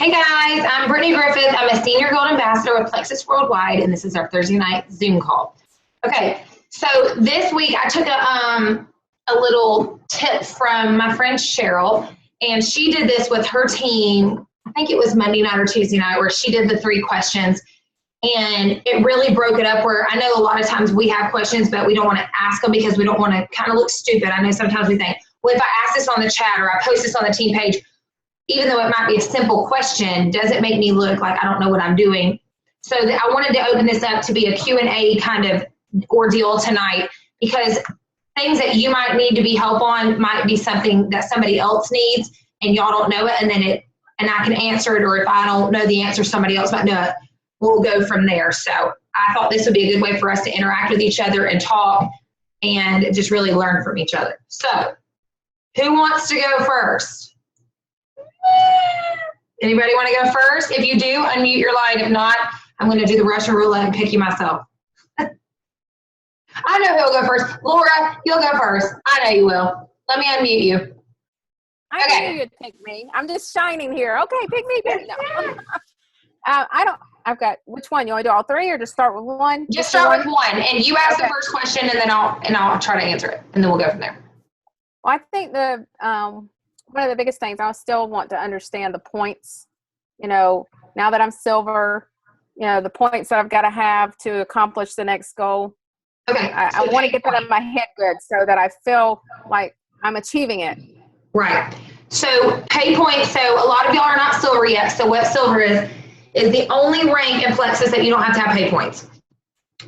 Hey guys, I'm Brittany Griffith. I'm a Senior Gold Ambassador with Plexus Worldwide, and this is our Thursday night Zoom call. Okay, so this week I took a little tip from my friend Cheryl, and she did this with her team. I think it was Monday night or Tuesday night, where she did the 3 questions, and it really broke it up. Where I know a lot of times we have questions, but we don't want to ask them because we don't want to kind of look stupid. I know sometimes we think, well, if I ask this on the chat or I post this on the team page, even though it might be a simple question, does it make me look like I don't know what I'm doing? So I wanted to open this up to be a Q&A kind of ordeal tonight, because things that you might need to be help on might be something that somebody else needs and y'all don't know it, and I can answer it, or if I don't know the answer, somebody else might know it. We'll go from there. So I thought this would be a good way for us to interact with each other and talk and just really learn from each other. So who wants to go first? Anybody want to go first? If you do, unmute your line. If not, I'm going to do the Russian roulette and pick you myself. I know who'll go first. Laura, you'll go first. I know you will. Let me unmute you. I knew you'd pick me. I'm just shining here. Okay, pick me. No. I've got, which one? You want to do all 3 or just start with one? Just start with one, and you ask the first question, and then I'll try to answer it, and then we'll go from there. Well, I think one of the biggest things, I still want to understand the points. You know, now that I'm silver, you know, the points that I've got to have to accomplish the next goal. Okay. I want to get that in my head good so that I feel like I'm achieving it. Right. So pay points. So a lot of y'all are not silver yet. So what silver is the only rank in Plexus that you don't have to have pay points.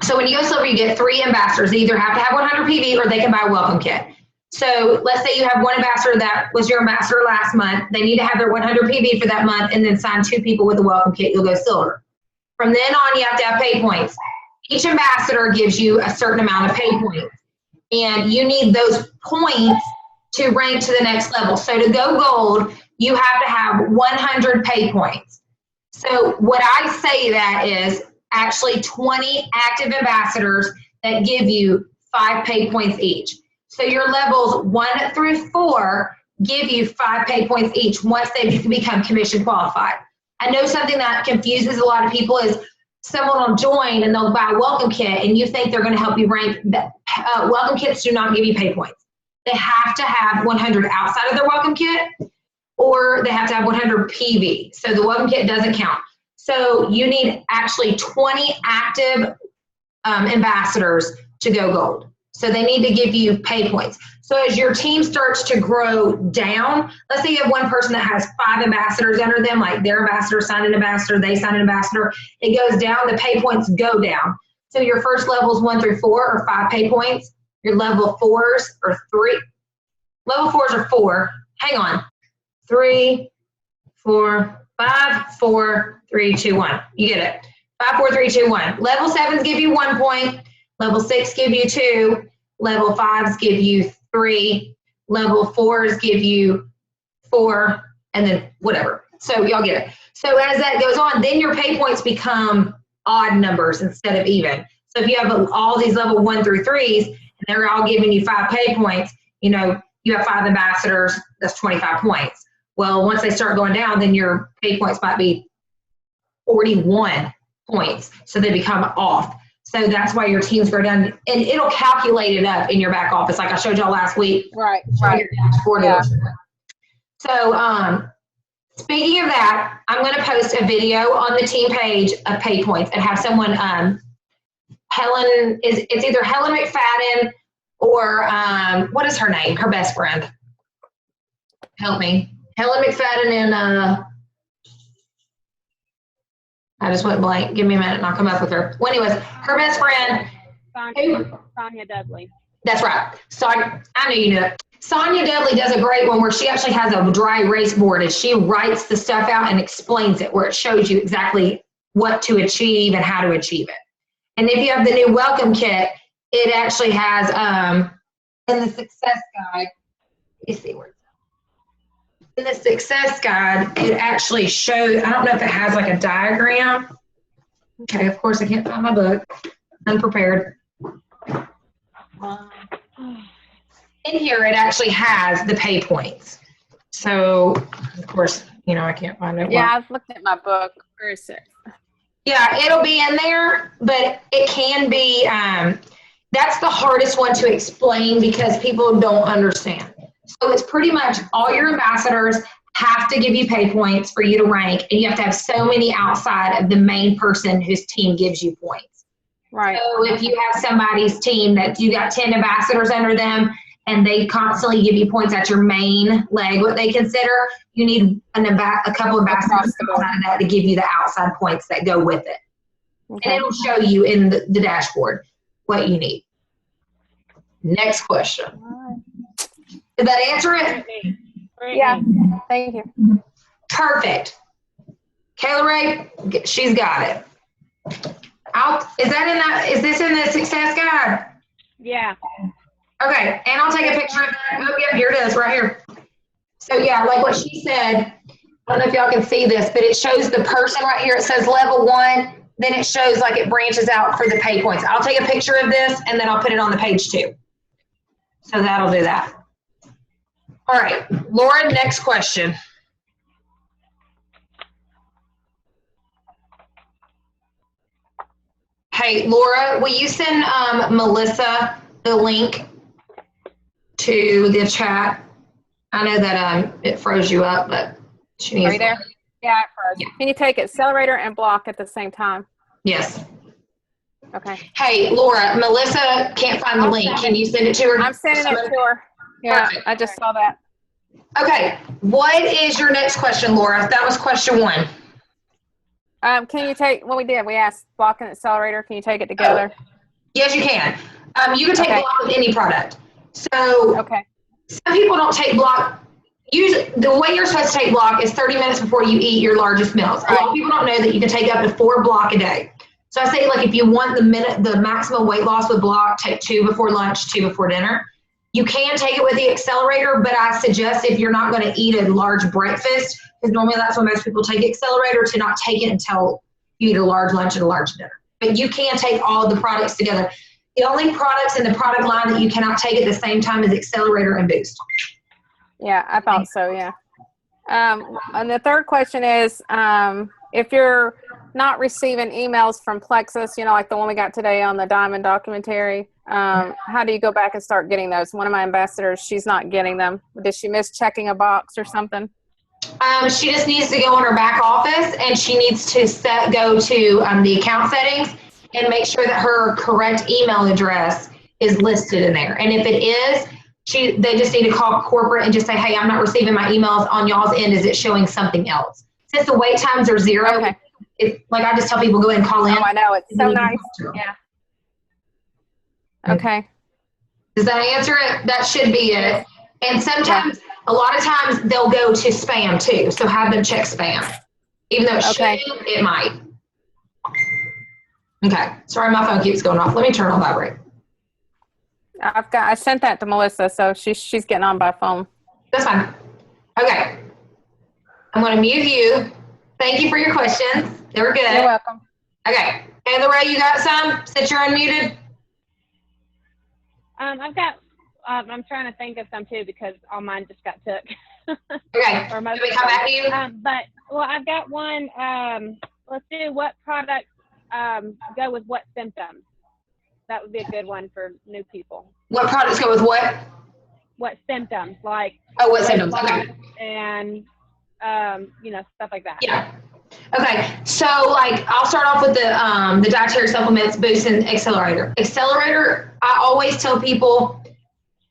So when you go silver, you get 3 ambassadors. They either have to have 100 PV or they can buy a welcome kit. So let's say you have one ambassador that was your ambassador last month. They need to have their 100 PV for that month and then sign 2 people with a welcome kit. You'll go silver. From then on, you have to have pay points. Each ambassador gives you a certain amount of pay points, and you need those points to rank to the next level. So to go gold, you have to have 100 pay points. So what I say that is actually 20 active ambassadors that give you 5 pay points each. So your levels 1 through 4 give you 5 pay points each once they become commission qualified. I know something that confuses a lot of people is someone will join and they'll buy a welcome kit and you think they're going to help you rank. Welcome kits do not give you pay points. They have to have 100 outside of their welcome kit, or they have to have 100 PV. So the welcome kit doesn't count. So you need actually 20 active ambassadors to go gold. So they need to give you pay points. So as your team starts to grow down, let's say you have one person that has 5 ambassadors under them, like their ambassador signed an ambassador, they signed an ambassador, it goes down, the pay points go down. So your first levels 1 through 4 are 5 pay points. Your level 4s are 3. Level 4s are 4. Hang on. 3, 4, 5, 4, 3, 2, 1. You get it. 5, 4, 3, 2, 1. Level 7s give you 1 point. Level 6 give you 2. Level 5s give you 3. Level 4s give you 4, and then whatever. So y'all get it. So as that goes on, then your pay points become odd numbers instead of even. So if you have all these level 1 through 3s, and they're all giving you 5 pay points, you know, you have 5 ambassadors, that's 25 points. Well, once they start going down, then your pay points might be 41 points. So they become off. So that's why your teams go down, and it'll calculate it up in your back office, like I showed y'all last week. Right. Yeah. So speaking of that, I'm going to post a video on the team page of pay points and have someone, it's either Helen McFadden or what is her name? Her best friend. Help me. Helen McFadden and I just went blank. Give me a minute and I'll come up with her. Well, anyways, her best friend. Sonia Dudley. That's right. So I knew you knew it. Sonia Dudley does a great one where she actually has a dry erase board and she writes the stuff out and explains it, where it shows you exactly what to achieve and how to achieve it. And if you have the new welcome kit, it actually has in the success guide. Let me see where. In the success guide, it actually shows. I don't know if it has like a diagram. Okay, of course I can't find my book. Unprepared. In here, it actually has the pay points. So, of course, I can't find it. Yeah, I've looked at my book. Where is it? Yeah, it'll be in there, but it can be, that's the hardest one to explain because people don't understand. So it's pretty much all your ambassadors have to give you pay points for you to rank, and you have to have so many outside of the main person whose team gives you points. Right. So if you have somebody's team that you got 10 ambassadors under them and they constantly give you points at your main leg, what they consider, you need a couple ambassadors outside of that to give you the outside points that go with it. Okay. And it'll show you in the dashboard what you need. Next question. Did that answer it? Yeah. Thank you. Perfect. Kayla Ray, she's got it. Is this in the success guide? Yeah. Okay, and I'll take a picture of that. Oh, yeah, here it is, right here. So yeah, like what she said, I don't know if y'all can see this, but it shows the person right here. It says level 1, then it shows like it branches out for the pay points. I'll take a picture of this and then I'll put it on the page too. So that'll do that. All right, Laura, next question. Hey, Laura, will you send Melissa the link to the chat? I know that it froze you up, but she needs. Are you there? Yeah, it froze. Yeah. Can you take accelerator and block at the same time? Yes. Okay. Hey, Laura, Melissa can't find the link. Can you send it to her? I'm sending it to her. Yeah, Perfect. I just saw that. Okay, what is your next question, Laura? That was question 1. Can you take what we asked block and accelerator? Can you take it together? Yes, you can. You can take Okay. block with any product. So Okay. some people don't take block. Usually, the way you're supposed to take block is 30 minutes before you eat your largest meals. A lot of people don't know that you can take up to 4 block a day. So I say, like, if you want the maximum weight loss with block, take 2 before lunch, 2 before dinner. You can take it with the accelerator, but I suggest if you're not going to eat a large breakfast, because normally that's when most people take accelerator, to not take it until you eat a large lunch and a large dinner. But you can take all the products together. The only products in the product line that you cannot take at the same time is accelerator and boost. Yeah, I thought so. Yeah. And the third question is, if you're not receiving emails from Plexus, like the one we got today on the Diamond documentary, how do you go back and start getting those? One of my ambassadors, she's not getting them. Did she miss checking a box or something? She just needs to go on her back office and she needs to go to the account settings and make sure that her correct email address is listed in there. And if it is, they just need to call corporate and just say, hey, I'm not receiving my emails on y'all's end. Is it showing something else? Since the wait times are 0, Okay. it's like I just tell people go ahead and call in. Oh, I know. It's so nice. Yeah. Okay. Does that answer it? That should be it. And sometimes, a lot of times, they'll go to spam too. So have them check spam. Even though it shouldn't, it might. Okay. Sorry, my phone keeps going off. Let me turn on vibrate. I sent that to Melissa, so she's getting on by phone. That's fine. Okay. I'm going to mute you. Thank you for your questions. They were good. You're welcome. Okay. Kayla Ray, you got some since you're unmuted? I've got, I'm trying to think of some too because all mine just got took. Okay. Or Can most we of come them. back to you? I've got one. Let's do what products go with what symptoms. That would be a good one for new people. What products go with what? What symptoms, like What symptoms? Okay. and stuff like that. Yeah. Okay. So I'll start off with the dietary supplements, boost, and accelerator. Accelerator, I always tell people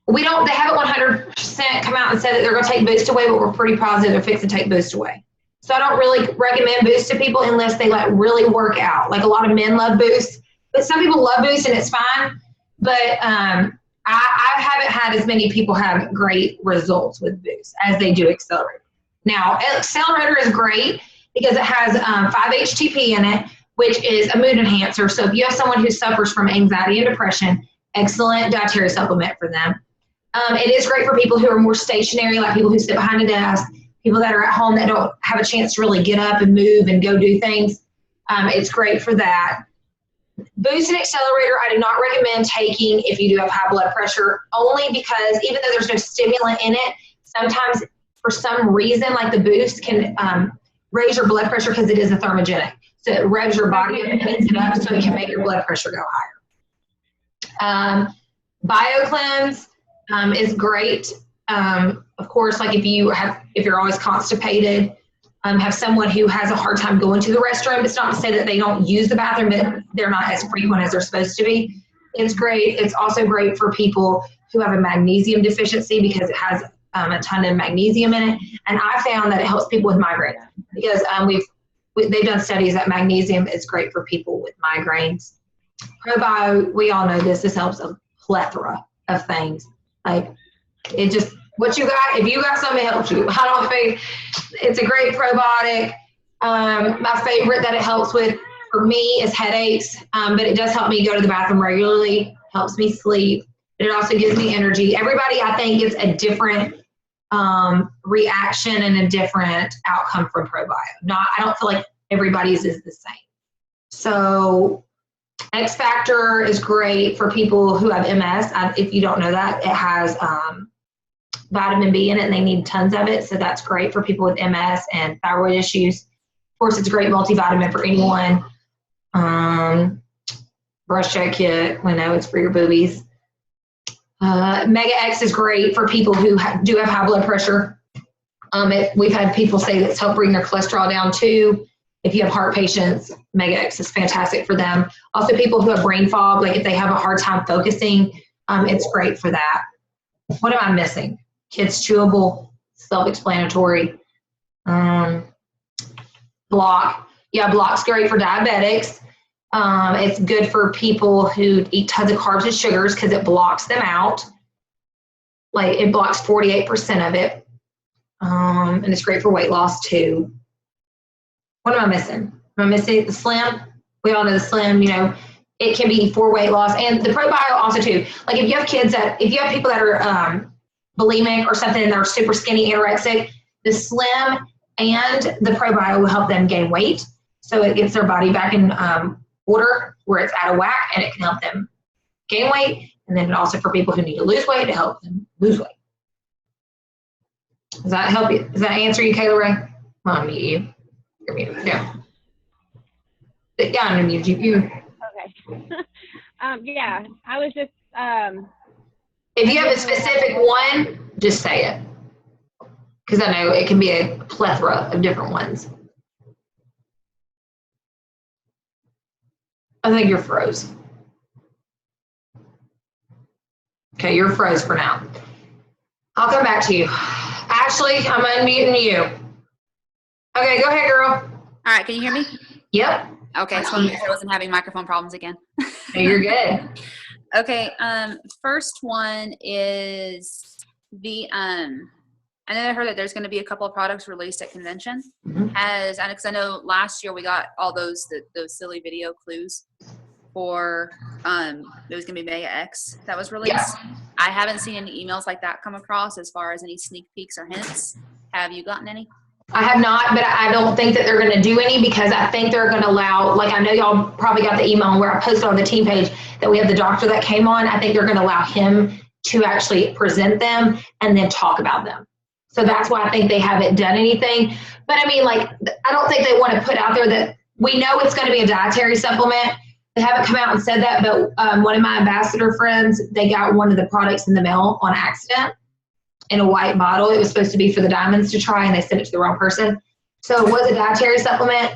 they haven't 100% come out and said that they're going to take boost away, but we're pretty positive they're fixing to take boost away. So I don't really recommend boost to people unless they really work out. Like a lot of men love boost, but some people love boost and it's fine. But I haven't had as many people have great results with boost as they do accelerator. Now, accelerator is great because it has 5-HTP in it, which is a mood enhancer. So if you have someone who suffers from anxiety and depression, excellent dietary supplement for them. It is great for people who are more stationary, like people who sit behind a desk, people that are at home that don't have a chance to really get up and move and go do things. It's great for that. Boost and accelerator, I do not recommend taking if you do have high blood pressure, only because even though there's no stimulant in it, sometimes for some reason, like the Boost can raise your blood pressure because it is a thermogenic. So it revs your body and heats it up so it can make your blood pressure go higher. BioCleanse is great. Of course, like if you're always constipated, have someone who has a hard time going to the restroom. It's not to say that they don't use the bathroom, but they're not as frequent as they're supposed to be. It's great. It's also great for people who have a magnesium deficiency because it has a ton of magnesium in it. And I found that it helps people with migraines because they've done studies that magnesium is great for people with migraines. ProBio, we all know this. This helps a plethora of things. Like it just, what you got, if you got something, it helps you. I don't think it's a great probiotic. My favorite that it helps with for me is headaches, but it does help me go to the bathroom regularly, helps me sleep. It also gives me energy. Everybody, I think, gets a different reaction and a different outcome from ProBio. I don't feel like everybody's is the same. So X Factor is great for people who have MS. If you don't know that, it has vitamin B in it and they need tons of it. So that's great for people with MS and thyroid issues. Of course, it's a great multivitamin for anyone. Brush check kit, we know it's for your boobies. Mega X is great for people who do have high blood pressure. We've had people say that it's helped bring their cholesterol down too. If you have heart patients, Mega X is fantastic for them. Also people who have brain fog, like if they have a hard time focusing, it's great for that. What am I missing? Kids Chewable, self-explanatory. Block. Yeah, Block's great for diabetics. It's good for people who eat tons of carbs and sugars because it blocks them out. Like it blocks 48% of it. And it's great for weight loss too. What am I missing? Am I missing the Slim? We all know the Slim, it can be for weight loss. And the ProBio also too. Like if you have people that are bulimic or something and they're super skinny, anorexic, the Slim and the ProBio will help them gain weight. So it gets their body back in order where it's out of whack, and it can help them gain weight. And then also for people who need to lose weight, to help them lose weight. Does that help you? Does that answer you, Kayla Ray? Well, I'll mute you. You're muted. Yeah. Yeah, I'm going to mute you. Okay. Yeah, I was just. If you have a specific one, just say it. Because I know it can be a plethora of different ones. I think you're froze. Okay, you're froze for now. I'll come back to you. Ashley, I'm unmuting you. Okay, go ahead, girl. All right, can you hear me? Yep. Okay, so I wasn't having microphone problems again. No, you're good. Okay, first one is the I know I heard that there's going to be a couple of products released at convention. Because I know last year we got all those silly video clues for there was going to be Mega X that was released. Yeah. I haven't seen any emails like that come across as far as any sneak peeks or hints. Have you gotten any? I have not, but I don't think that they're going to do any because I think they're going to allow, like I know y'all probably got the email where I posted on the team page that we have the doctor that came on. I think they're going to allow him to actually present them and then talk about them. So that's why I think they haven't done anything. But I mean, like, I don't think they want to put out there that we know it's going to be a dietary supplement. They haven't come out and said that, but one of my ambassador friends, they got one of the products in the mail on accident in a white bottle. It was supposed to be for the diamonds to try, and they sent it to the wrong person. So it was a dietary supplement,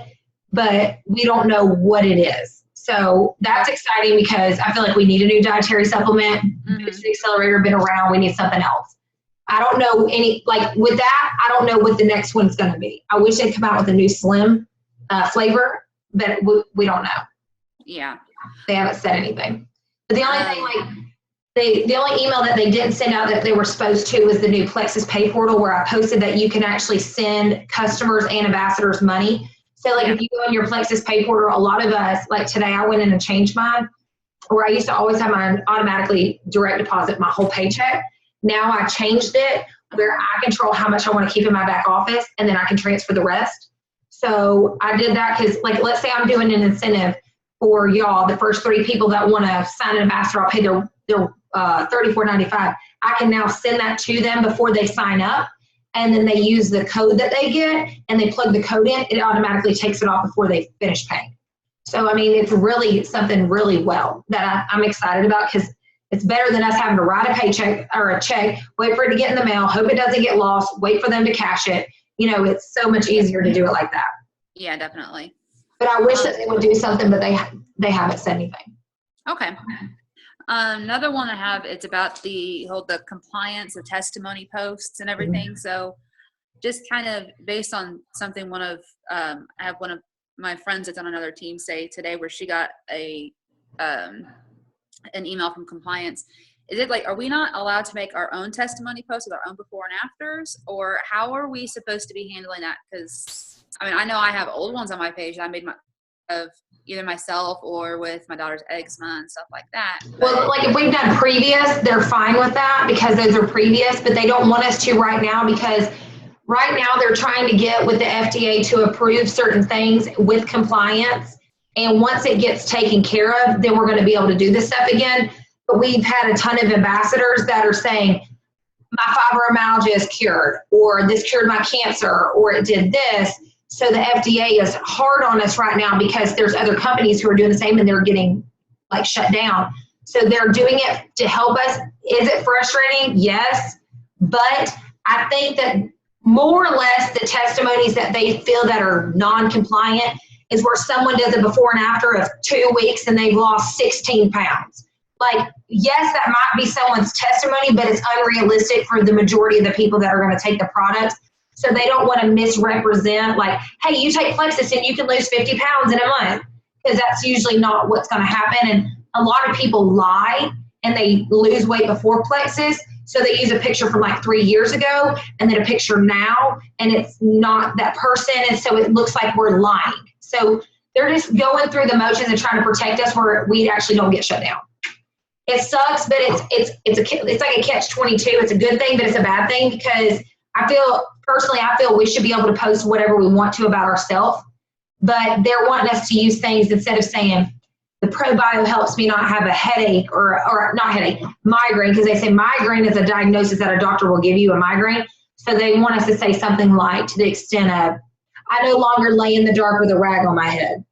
but we don't know what it is. So that's exciting because I feel like we need a new dietary supplement. Boost Accelerator been around. We need something else. I don't know any, like with that, I don't know what the next one's going to be. I wish they'd come out with a new Slim flavor, but we don't know. Yeah. They haven't said anything. But the only thing, like, the only email that they didn't send out that they were supposed to was the new Plexus Pay portal where I posted that you can actually send customers and ambassadors money. So, like, if you go on your Plexus Pay portal, a lot of us, like today I went in and changed mine, where I used to always have mine automatically direct deposit my whole paycheck. Now I changed it where I control how much I want to keep in my back office, and then I can transfer the rest. So I did that because, like, let's say I'm doing an incentive for y'all, the first 3 people that want to sign an ambassador, I'll pay their $34.95. I can now send that to them before they sign up, and then they use the code that they get and they plug the code in, it automatically takes it off before they finish paying. So, I mean, it's really something really well that I'm excited about, because it's better than us having to write a paycheck or a check, wait for it to get in the mail, hope it doesn't get lost, wait for them to cash it. You know, it's so much easier to do it like that. Yeah, definitely. But I wish that they would do something, but they haven't said anything. Okay. Another one I have, it's about the compliance, the testimony posts and everything. So just kind of based on something I have one of my friends that's on another team say today, where she got an email from compliance. Is it like, are we not allowed to make our own testimony posts with our own before and afters, or how are we supposed to be handling that? Because I mean, I know I have old ones on my page that I made of either myself or with my daughter's eczema and stuff like that. Well, like if we've done previous, they're fine with that because those are previous, but they don't want us to right now, because right now they're trying to get with the FDA to approve certain things with compliance. And once it gets taken care of, then we're going to be able to do this stuff again. But we've had a ton of ambassadors that are saying, my fibromyalgia is cured, or this cured my cancer, or it did this. So the FDA is hard on us right now because there's other companies who are doing the same and they're getting like shut down. So they're doing it to help us. Is it frustrating? Yes. But I think that more or less the testimonies that they feel that are non-compliant is where someone does a before and after of 2 weeks and they've lost 16 pounds. Like, yes, that might be someone's testimony, but it's unrealistic for the majority of the people that are going to take the products. So they don't want to misrepresent, like, hey, you take Plexus and you can lose 50 pounds in a month, because that's usually not what's going to happen. And a lot of people lie and they lose weight before Plexus. So they use a picture from like 3 years ago and then a picture now, and it's not that person. And so it looks like we're lying. So they're just going through the motions and trying to protect us where we actually don't get shut down. It sucks, but it's like a catch-22. It's a good thing, but it's a bad thing, because I feel we should be able to post whatever we want to about ourselves, but they're wanting us to use things instead of saying the ProBio helps me not have a headache or not headache, migraine, because they say migraine is a diagnosis that a doctor will give you, a migraine. So they want us to say something like, to the extent of, I no longer lay in the dark with a rag on my head,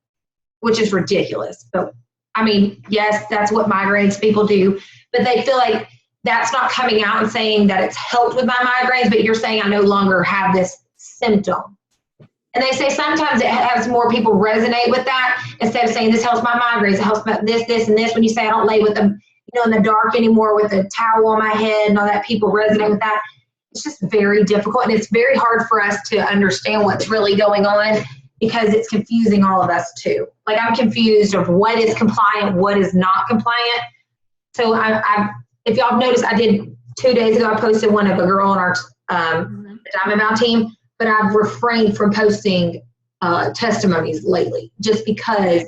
which is ridiculous. But I mean, yes, that's what migraines people do, but they feel like that's not coming out and saying that it's helped with my migraines, but you're saying I no longer have this symptom. And they say sometimes it has more people resonate with that instead of saying this helps my migraines, it helps my this, and this. When you say I don't lay with them, in the dark anymore with a towel on my head and all that, people resonate with that. It's just very difficult, and it's very hard for us to understand what's really going on, because it's confusing all of us too. Like, I'm confused of what is compliant, what is not compliant. So if y'all have noticed, I did 2 days ago, I posted one of a girl on our Diamond Bound team, but I've refrained from posting testimonies lately just because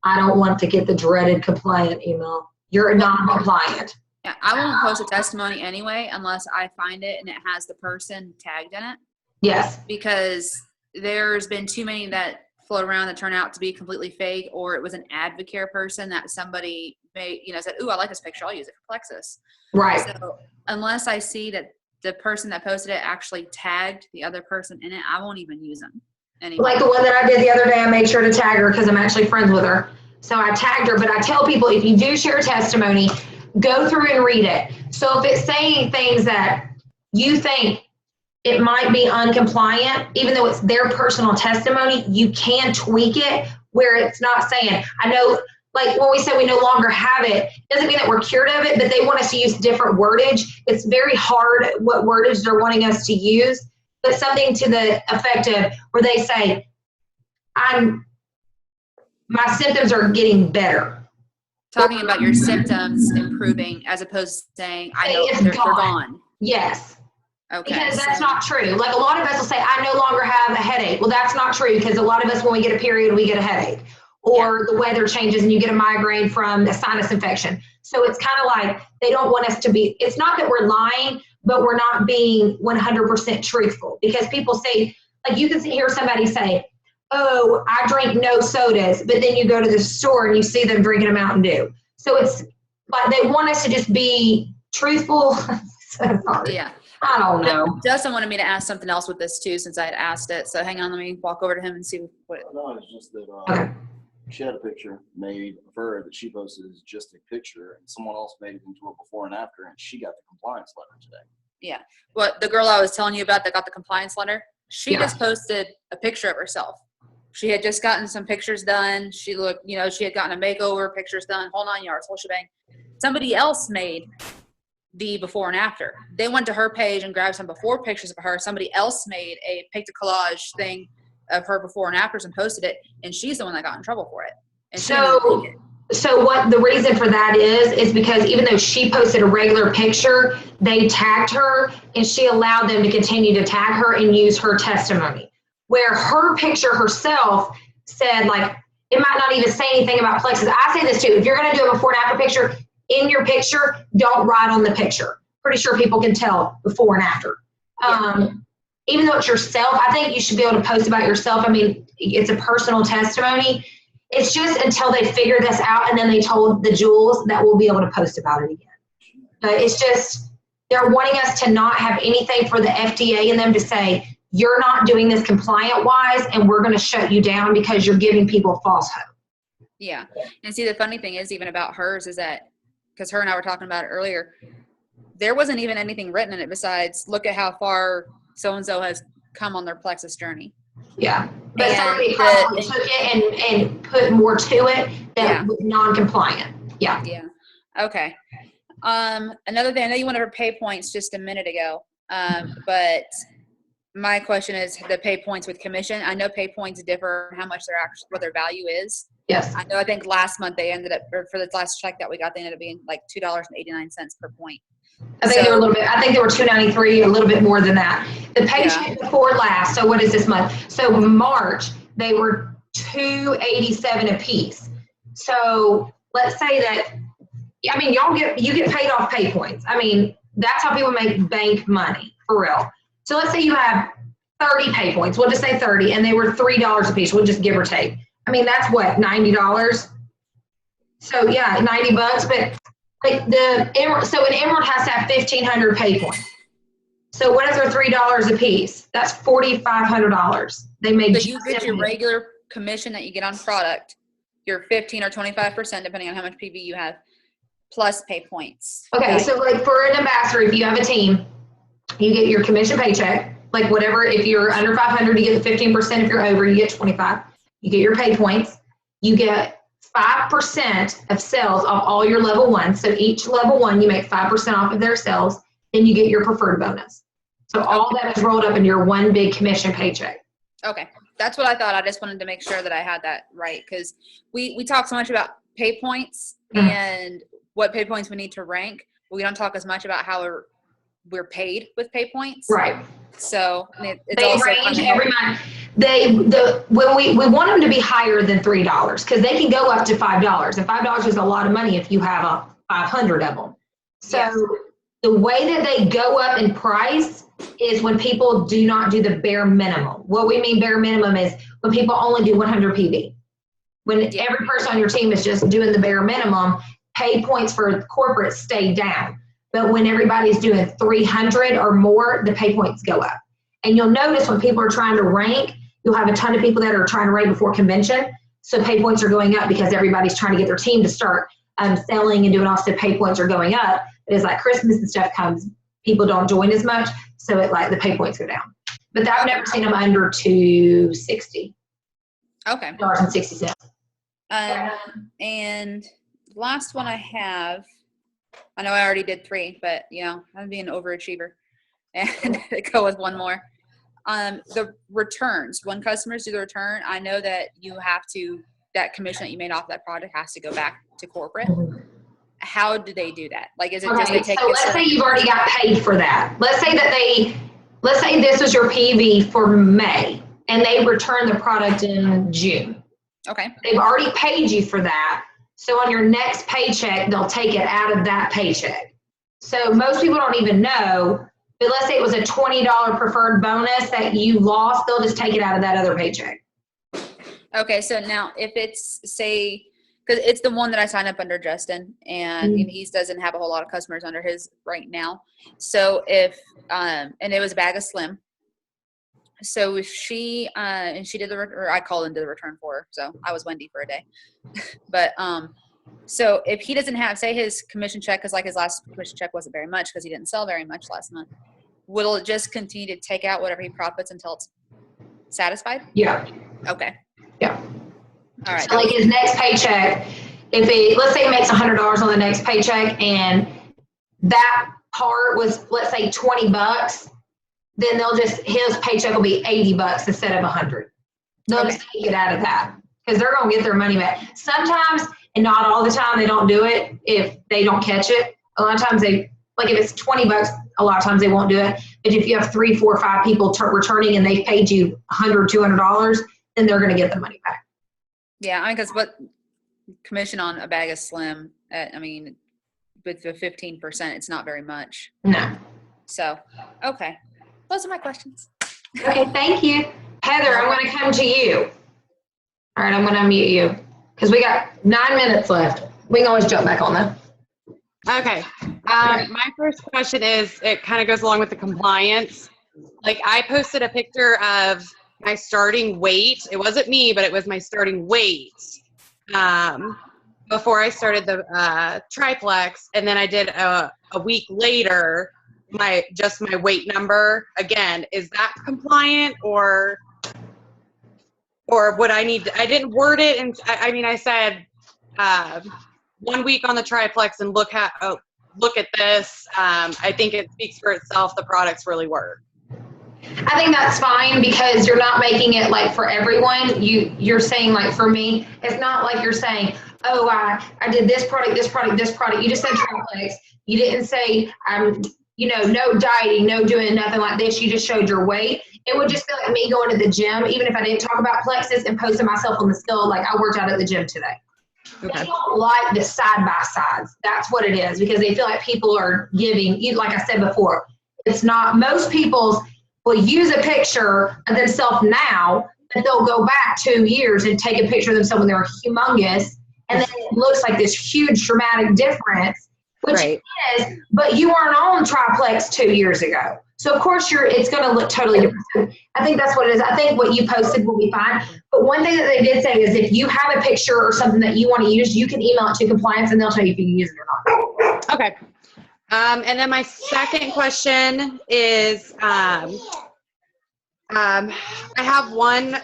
I don't want to get the dreaded compliant email. You're not compliant. Yeah, I won't post a testimony anyway unless I find it and it has the person tagged in it. Yes. Because there's been too many that float around that turn out to be completely fake, or it was an Advocare person that somebody said, ooh, I like this picture, I'll use it for Plexus. Right. So unless I see that the person that posted it actually tagged the other person in it, I won't even use them anymore. Like the one that I did the other day, I made sure to tag her because I'm actually friends with her. So I tagged her, but I tell people, if you do share testimony, go through and read it. So if it's saying things that you think it might be uncompliant, even though it's their personal testimony, you can tweak it where it's not saying, I know, like when we say we no longer have it, doesn't mean that we're cured of it, but they want us to use different wordage. It's very hard what wordage they're wanting us to use, but something to the effect of where they say, my symptoms are getting better. Talking about your symptoms improving as opposed to saying, I know they're gone. Yes. Okay. Because that's not true. Like a lot of us will say, I no longer have a headache. Well, that's not true, because a lot of us, when we get a period, we get a headache. Or the weather changes and you get a migraine from a sinus infection. So it's kind of like they don't want us to be, it's not that we're lying, but we're not being 100% truthful. Because people say, like you can hear somebody say, oh, I drink no sodas, but then you go to the store and you see them drinking a Mountain Dew. So it's like they want us to just be truthful. So sorry. Yeah. I don't know. Justin wanted me to ask something else with this too, since I had asked it. So hang on, let me walk over to him and see what. No, it's just that Okay. she had a picture made of her that she posted as just a picture, and someone else made it into a before and after, and she got the compliance letter today. What the girl I was telling you about that got the compliance letter? She Yeah. just posted a picture of herself. She had just gotten some pictures done. She looked, she had gotten a makeover, pictures done, whole 9 yards, whole shebang. Somebody else made the before and after. They went to her page and grabbed some before pictures of her. Somebody else made a picture collage thing of her before and afters and posted it, and she's the one that got in trouble for it. And she didn't even take it. So what the reason for that is because even though she posted a regular picture, they tagged her and she allowed them to continue to tag her and use her testimony. Where her picture herself said, like, it might not even say anything about plexus. I say this too, if you're gonna do a before and after picture, in your picture, don't write on the picture. Pretty sure people can tell before and after. Even though it's yourself, I think you should be able to post about yourself. I mean, it's a personal testimony. It's just until they figure this out and then they told the Jules that we'll be able to post about it again. But it's just, they're wanting us to not have anything for the FDA and them to say, you're not doing this compliant wise and we're going to shut you down because you're giving people false hope. Yeah. And see, the funny thing is even about hers is that, because her and I were talking about it earlier, there wasn't even anything written in it besides look at how far so-and-so has come on their plexus journey. Yeah. But And somebody probably took it and put more to it that was non-compliant. Yeah. Yeah. Okay. Another thing, I know you wanted her pay points just a minute ago, but my question is the pay points with commission. I know pay points differ how much they're actually, what their value is. Yes. I know, I think last month they ended up, or for the last check that we got, they ended up being like $2.89 per point. I think they were a little bit, I think they were $2.93, a little bit more than that. The paycheck before last, so what is this month? So March, they were $2.87 a piece. So let's say that, I mean, you get paid off pay points. I mean, that's how people make bank money, for real. So let's say you have 30 pay points. We'll just say 30, and they were $3 a piece. We'll just give or take. I mean, that's what, $90? So yeah, $90, but like so an Emerald has to have 1,500 pay points. So what if they're $3 a piece? That's $4,500. They made. So you get your regular commission that you get on product, your 15 or 25%, depending on how much PV you have, plus pay points. Okay, so like for an ambassador, if you have a team, you get your commission paycheck, like whatever. If you're under 500, you get the 15%. If you're over, you get 25. You get your pay points. You get 5% of sales off all your level ones. So each level one, you make 5% off of their sales. Then you get your preferred bonus. So all that is rolled up in your one big commission paycheck. Okay, that's what I thought. I just wanted to make sure that I had that right, because we talk so much about pay points and what pay points we need to rank, but we don't talk as much about how we're paid with pay points. Right. So it's They also range every month. When we want them to be higher than $3 because they can go up to $5, and $5 is a lot of money if you have 500 of them. So Yes. The way that they go up in price is when people do not do the bare minimum. What we mean bare minimum is when people only do 100 PV. When every person on your team is just doing the bare minimum, pay points for corporate stay down. But when everybody's doing 300 or more, the pay points go up. And you'll notice when people are trying to rank, you'll have a ton of people that are trying to rank before convention. So pay points are going up because everybody's trying to get their team to start selling and doing all stuff. Pay points are going up. But as like Christmas and stuff comes, people don't join as much. So it like the pay points go down. But I've never seen them under $260. Okay. $2.60. And last one I have, I know I already did 3, but I'm being an overachiever and go with one more. The returns, when customers do the return, I know that that commission that you made off that product has to go back to corporate. How do they do that? Like, is it just they take so let's say you've already got paid for that. Let's say this was your PV for May and they return the product in June. Okay. They've already paid you for that. So on your next paycheck, they'll take it out of that paycheck. So most people don't even know, but let's say it was a $20 preferred bonus that you lost, they'll just take it out of that other paycheck. Okay. So now if it's, say, because it's the one that I signed up under Justin, and Mhm. he doesn't have a whole lot of customers under his right now. So if and it was a bag of Slim. So if she and she did or I called into the return for her, so I was Wendy for a day. But so if he doesn't have, say his commission check, because like his last commission check wasn't very much because he didn't sell very much last month, will it just continue to take out whatever he profits until it's satisfied? Yeah. Okay. Yeah. All right. So like his next paycheck, let's say he makes $100 on the next paycheck and that part was, let's say $20, then his paycheck will be $80 instead of $100. They'll just take it out of that because they're going to get their money back. Sometimes, and not all the time, they don't do it if they don't catch it. A lot of times if it's $20, a lot of times they won't do it. But if you have 3, 4, 5 people returning and they've paid you $100, $200, then they're going to get the money back. Yeah, I mean, because what commission on a bag of Slim, with the 15%, it's not very much. No. So, okay. Those are my questions. Okay, thank you. Heather, I'm going to come to you. All right, I'm going to unmute you because we got 9 minutes left. We can always jump back on that. Okay. My first question is, it kind of goes along with the compliance. Like I posted a picture of my starting weight. It wasn't me, but it was my starting weight before I started the triplex. And then I did a week later, my weight number. Again, is that compliant or would I need, I didn't word it. And I said 1 week on the triplex and look at this. I think it speaks for itself. The products really work. I think that's fine because you're not making it like for everyone. You're saying like for me, it's not like you're saying, oh, I did this product, this product, this product. You just said triplex. You didn't say no dieting, no doing nothing like this. You just showed your weight. It would just be like me going to the gym, even if I didn't talk about plexus and posting myself on the scale like I worked out at the gym today. Okay. They don't like the side by sides. That's what it is because they feel like people are giving, like I said before, it's not, most people will use a picture of themselves now, but they'll go back 2 years and take a picture of themselves when they're humongous. And then it looks like this huge dramatic difference, which Right. it is, but you weren't on triplex 2 years ago. So of course it's going to look totally different. So I think that's what it is. I think what you posted will be fine. But one thing that they did say is if you have a picture or something that you want to use, you can email it to compliance and they'll tell you if you can use it or not. Okay. And then my second question is, I have one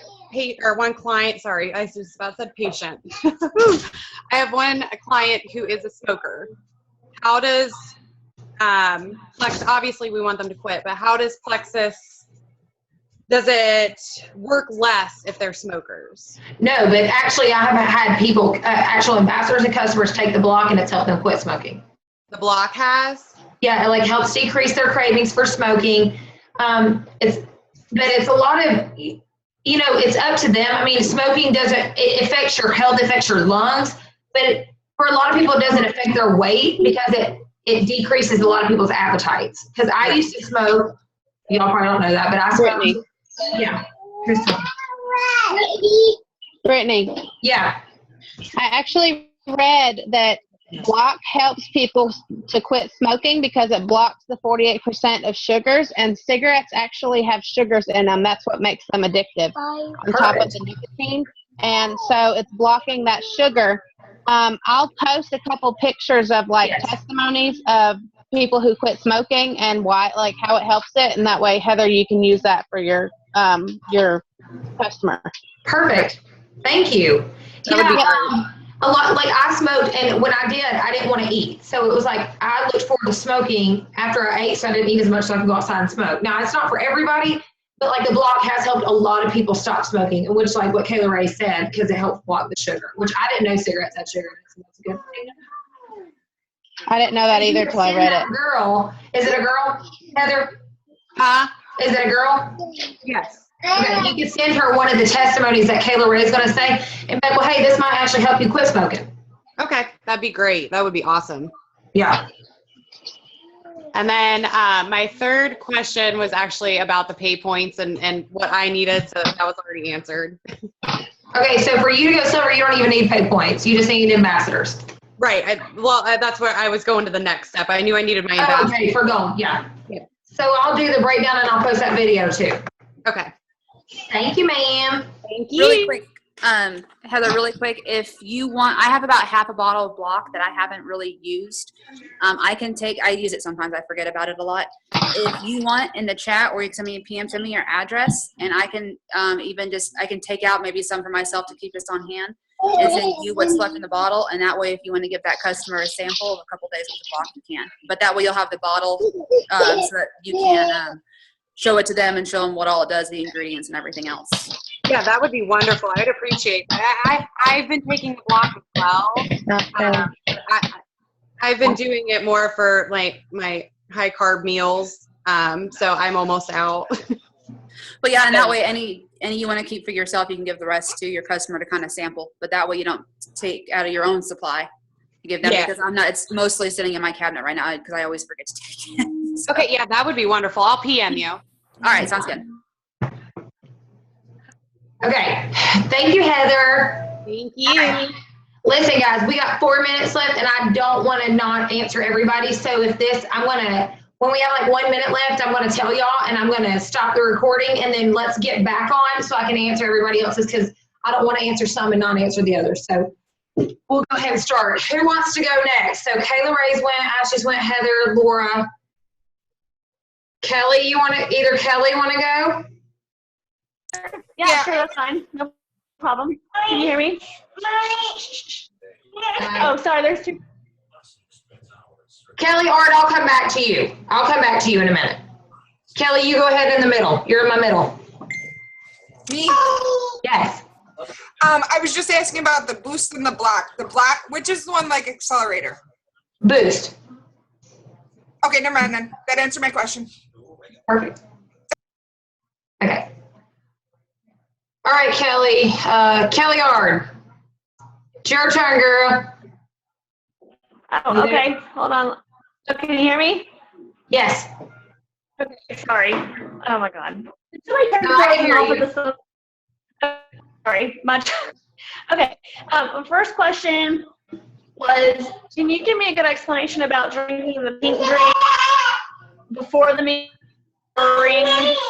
client, sorry, I just about said patient. I have one client who is a smoker. How does Plexus, obviously we want them to quit, but how does Plexus, does it work less if they're smokers? No, but actually I haven't had people, actual ambassadors and customers take the block and it's helped them quit smoking. The block has? Yeah, it helps decrease their cravings for smoking. It's a lot of, it's up to them. Smoking it affects your health, affects your lungs, but for a lot of people, it doesn't affect their weight because it decreases a lot of people's appetites. Because I used to smoke, y'all probably don't know that, but I smoked. Brittany. Yeah. Brittany, Yeah. I actually read that block helps people to quit smoking because it blocks the 48% of sugars, and cigarettes actually have sugars in them. That's what makes them addictive on top of the nicotine. And so it's blocking that sugar. I'll post a couple pictures of testimonies of people who quit smoking and why, how it helps it. And that way, Heather, you can use that for your customer. Perfect. Thank you. That would be great. A lot, I smoked, and when I did, I didn't want to eat. So it was I looked forward to smoking after I ate, so I didn't eat as much so I could go outside and smoke. Now, it's not for everybody, but the block has helped a lot of people stop smoking, and which what Kayla Ray said, because it helps block the sugar, which I didn't know cigarettes had sugar in it, so that's a good thing. I didn't know that either till I read it. Girl, is it a girl, Heather? Huh? Is it a girl? Yes. Okay, you can send her one of the testimonies that Kayla Ray is going to say, and be like, well, hey, this might actually help you quit smoking. Okay, that'd be great. That would be awesome. Yeah. And then my third question was actually about the pay points and what I needed, so that was already answered. Okay, so for you to go silver, you don't even need pay points. You just need ambassadors. Right. That's where I was going to the next step. I knew I needed my ambassador. Okay, for gold, yeah. Yeah. So I'll do the breakdown and I'll post that video too. Okay. Thank you, ma'am. Thank you. Really quick, Heather, really quick, if you want, I have about half a bottle of Block that I haven't really used. I use it sometimes, I forget about it a lot. If you want, in the chat, or you can send me a PM, send me your address, and I can I can take out maybe some for myself to keep this on hand and send you what's left in the bottle, and that way if you want to give that customer a sample of a couple days with the Block, you can. But that way you'll have the bottle so that you can show it to them and show them what all it does, the ingredients and everything else. Yeah, that would be wonderful. I would appreciate that. I've been taking the Block as well. I've been doing it more for like my high carb meals. So I'm almost out. But yeah, and that way any you want to keep for yourself, you can give the rest to your customer to kind of sample. But that way you don't take out of your own supply. You give them because it's mostly sitting in my cabinet right now because I always forget to take it. So. Okay, yeah, that would be wonderful. I'll PM you. All right, sounds good. Okay, thank you, Heather. Thank you. Listen, guys, we got 4 minutes left, and I don't want to not answer everybody. So if when we have like 1 minute left, I'm going to tell y'all, and I'm going to stop the recording, and then let's get back on so I can answer everybody else's, because I don't want to answer some and not answer the others. So we'll go ahead and start. Who wants to go next? So Kayla Ray's went, Ashley's went, Heather, Laura. Kelly, either Kelly want to go? Yeah, sure, that's fine. No problem. Can you hear me? Oh, sorry, there's two. Kelly, Art, I'll come back to you. I'll come back to you in a minute. Kelly, you go ahead in the middle. You're in my middle. Me? Yes. I was just asking about the Boost and the Block. The Block, which is the one like accelerator? Boost. Okay, never mind then. That answered my question. Perfect. Okay. All right, Kelly. Kelly Ard. It's your turn, girl. Oh, okay. Hold on. So can you hear me? Yes. Okay, sorry. Oh my God. Somebody turn No, I can hear off you. with this. Sorry, much. Okay. First question was, can you give me a good explanation about drinking the pink drink before the meal, during,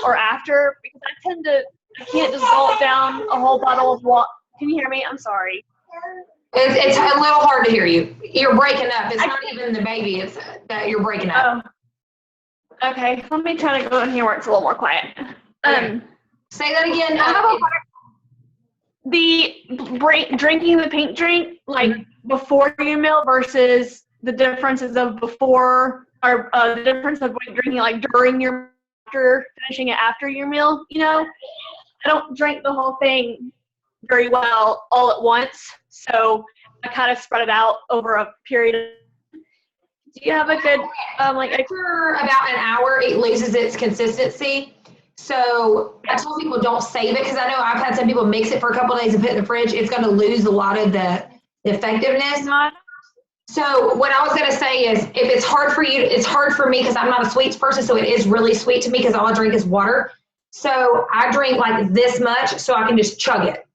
or after? Because I can't just gulp down a whole bottle of water. Can you hear me? I'm sorry. It's a little hard to hear you. You're breaking up. It's not even the baby. It's that you're breaking up. Oh. Okay. Let me try to go in here where it's a little more quiet. Okay. Say that again. Drinking the pink drink, like before your meal versus the differences of before, or the difference of drinking like during your, after finishing it after your meal. You know, I don't drink the whole thing very well all at once, so I kind of spread it out over a period of. Do you have a good after about an hour, it loses its consistency. So I tell people don't save it, because I know I've had some people mix it for a couple of days and put it in the fridge. It's going to lose a lot of the effectiveness. So what I was going to say is, if it's hard for you, it's hard for me because I'm not a sweets person, so it is really sweet to me because all I drink is water. So I drink like this much so I can just chug it.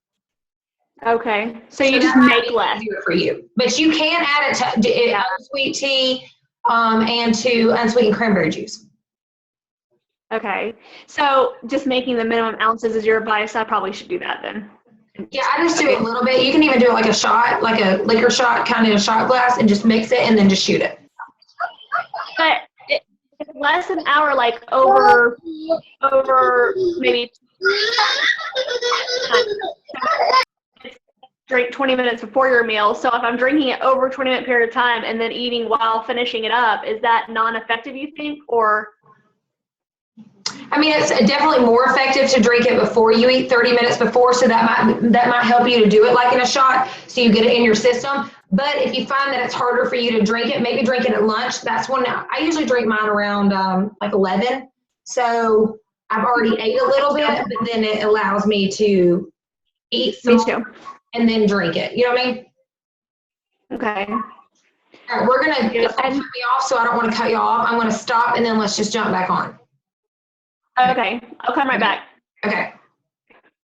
Okay, so you just make less. For you, but you can add it to unsweet tea and to unsweetened cranberry juice. Okay, so just making the minimum ounces is your advice. I probably should do that then. Yeah, I just do a little bit. You can even do it like a shot, like a liquor shot, kind of a shot glass, and just mix it and then just shoot it. But it's less than an hour, like over maybe. Drink 20 minutes before your meal. So if I'm drinking it over a 20-minute period of time and then eating while finishing it up, is that non-effective, you think, or? I mean, it's definitely more effective to drink it before you eat, 30 minutes before, so that might help you to do it like in a shot, so you get it in your system. But if you find that it's harder for you to drink it, maybe drink it at lunch. That's when I usually drink mine around like 11. So I've already ate a little bit, but then it allows me to eat some and then drink it. You know what I mean? Okay. All right, we're going to cut me off, so I don't want to cut you off. I'm going to stop, and then let's just jump back on. Okay. I'll come right back. Okay.